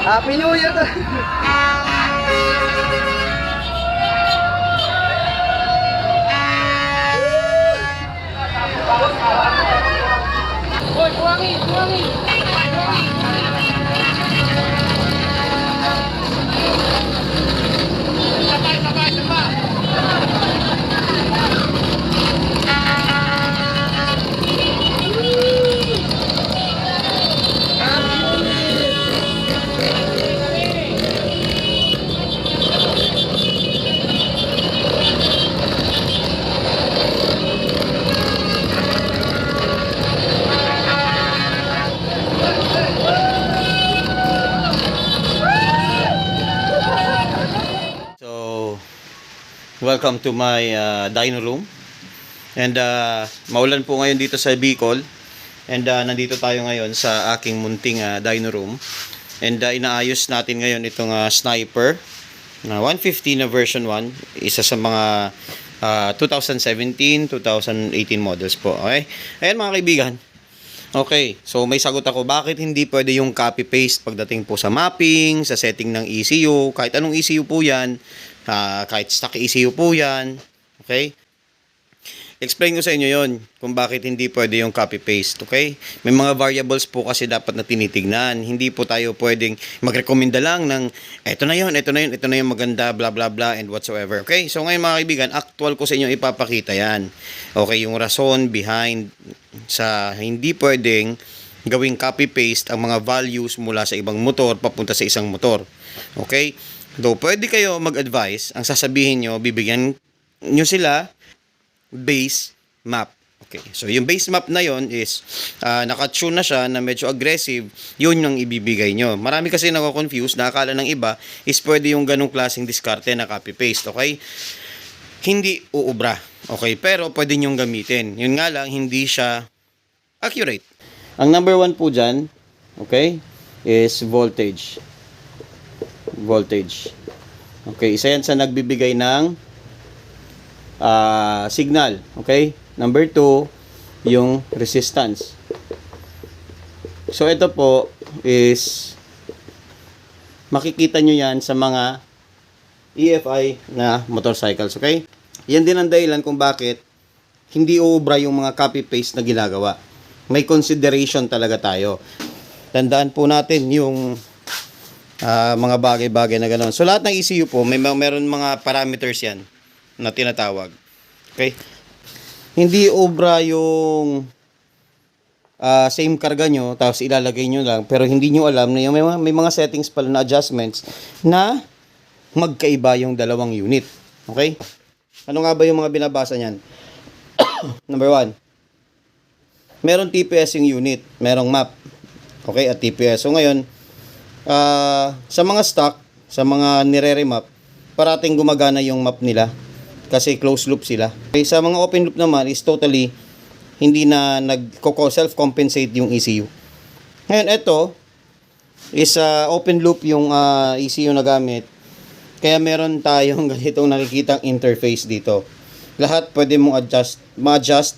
Happy New Year to. Hoy, buwangin, buwangin. So, welcome to my dino room. And maulan po ngayon dito sa Bicol. And nandito tayo ngayon sa aking munting dino room. And inaayos natin ngayon itong Sniper na 150 na version 1. Isa sa mga 2017, 2018 models po. Okay? Ayan mga kaibigan. Okay, so may sagot ako. Bakit hindi pwede yung copy-paste pagdating po sa mapping, sa setting ng ECU, kahit anong ECU po yan, kahit stock ECU po yan. Okay? Explain ko sa inyo yon kung bakit hindi pwede yung copy-paste. Okay? May mga variables po kasi dapat na tinitignan. Hindi po tayo pwedeng magrekomenda lang ng eto na yon, maganda, blah blah blah and whatsoever. Okay? So ngayon mga kaibigan, actual ko sa inyo ipapakita yan. Okay, yung rason behind sa hindi pwedeng gawing copy-paste ang mga values mula sa ibang motor papunta sa isang motor. Okay? Though pwede kayo mag-advise, ang sasabihin nyo, bibigyan nyo sila base map. Okay. So yung base map na yon is naka-tune na siya na medyo aggressive, yun yung ibibigay nyo. Marami kasi nako-confuse, nakakala ng iba is pwede yung ganong klaseng diskarte na copy-paste. Okay? Hindi uubra. Okay? Pero pwede nyong gamitin. Yun nga lang, hindi siya accurate. Ang number 1 po dyan, okay, is voltage. Voltage. Okay, isa yan sa nagbibigay ng signal. Okay? Number 2, yung resistance. So, ito po is makikita nyo yan sa mga EFI na motorcycles. Okay? Yan din ang dahilan kung bakit hindi uubra yung mga copy-paste na ginagawa. May consideration talaga tayo. Tandaan po natin yung mga bagay-bagay na gano'n. So, lahat ng ECU po, meron mga parameters yan na tinatawag. Okay? Hindi obra yung same karga nyo, tapos ilalagay nyo lang, pero hindi nyo alam na yung may mga settings pala na adjustments na magkaiba yung dalawang unit. Okay? Ano nga ba yung mga binabasa niyan? Number 1. Meron TPS yung unit, merong map. Okay, at TPS. So ngayon, sa mga stock, sa mga nire-remap, parating gumagana yung map nila kasi closed loop sila. Okay, sa mga open loop naman is totally hindi na self-compensate yung ECU. Ngayon, ito is open loop yung ECU na gamit. Kaya meron tayong ganitong nakikitang interface dito. Lahat pwede mong ma-adjust.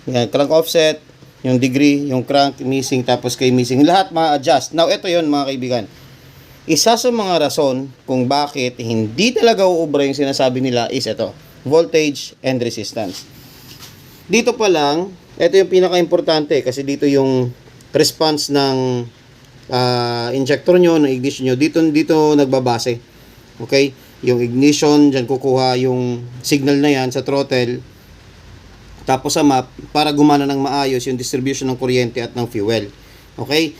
Yan, crank offset, yung degree, yung crank missing, tapos kay missing. Lahat ma-adjust. Now, ito yon mga kaibigan. Isa sa mga rason kung bakit hindi talaga uubra yung sinasabi nila is ito, voltage and resistance. Dito pa lang, ito yung pinaka-importante kasi dito yung response ng injector nyo, ng ignition nyo. Dito nagbabase. Okay? Yung ignition, dyan kukuha yung signal na yan sa throttle. Tapos sa map, para gumana ng maayos yung distribution ng kuryente at ng fuel. Okay?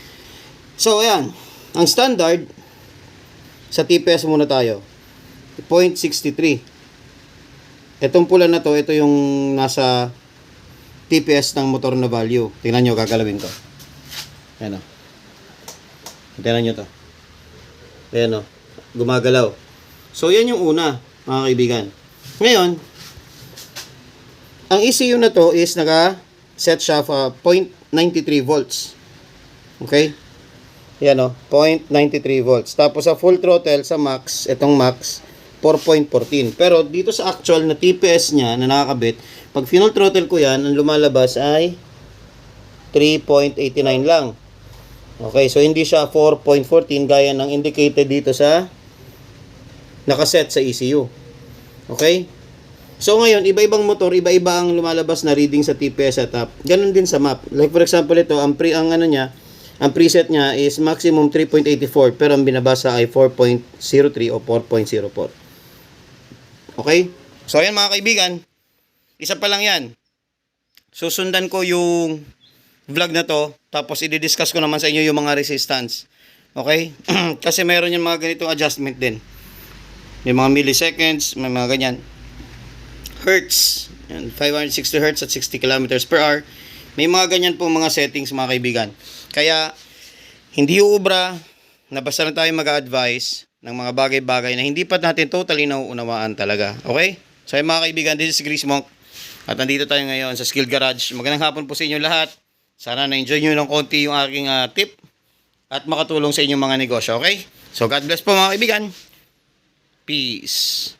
So, ayan. Ang standard, sa TPS muna tayo, 0.63. Itong pula na to, ito yung nasa TPS ng motor na value. Tingnan nyo, gagalawin ko. Ayan o. Tingnan nyo to. Ayan o. Gumagalaw. So, yan yung una, mga kaibigan. Ngayon, ang ECU na to is naka-set siya 0.93 volts. Okay? Yan o, 0.93 volts. Tapos sa full throttle, sa max, itong max, 4.14. Pero dito sa actual na TPS niya na nakakabit, pag full throttle ko yan, ang lumalabas ay 3.89 lang. Okay, so hindi siya 4.14 gaya ng indicated dito sa nakaset sa ECU. Okay? So ngayon, iba-ibang motor, iba-iba ang lumalabas na reading sa TPS setup. Ganun din sa map. Like for example ito, ang preset niya is maximum 3.84 pero ang binabasa ay 4.03 o 4.04. Okay? So ayan mga kaibigan, isa pa lang yan. Susundan ko yung vlog na to, tapos i-discuss ko naman sa inyo yung mga resistance. Okay? Kasi meron yung mga ganitong adjustment din. May mga milliseconds, may mga ganyan. Hertz. Yan, 560 Hertz at 60 kilometers per hour. May mga ganyan po mga settings mga kaibigan. Kaya, hindi uubra na basta na tayo mag-advise ng mga bagay-bagay na hindi pa natin totally nauunawaan talaga. Okay? So mga kaibigan, this is Chris Monk. At nandito tayo ngayon sa Skill Garage. Magandang hapon po sa inyo lahat. Sana na-enjoy nyo ng konti yung aking tip at makatulong sa inyong mga negosyo, okay? So, God bless po mga kaibigan. Peace.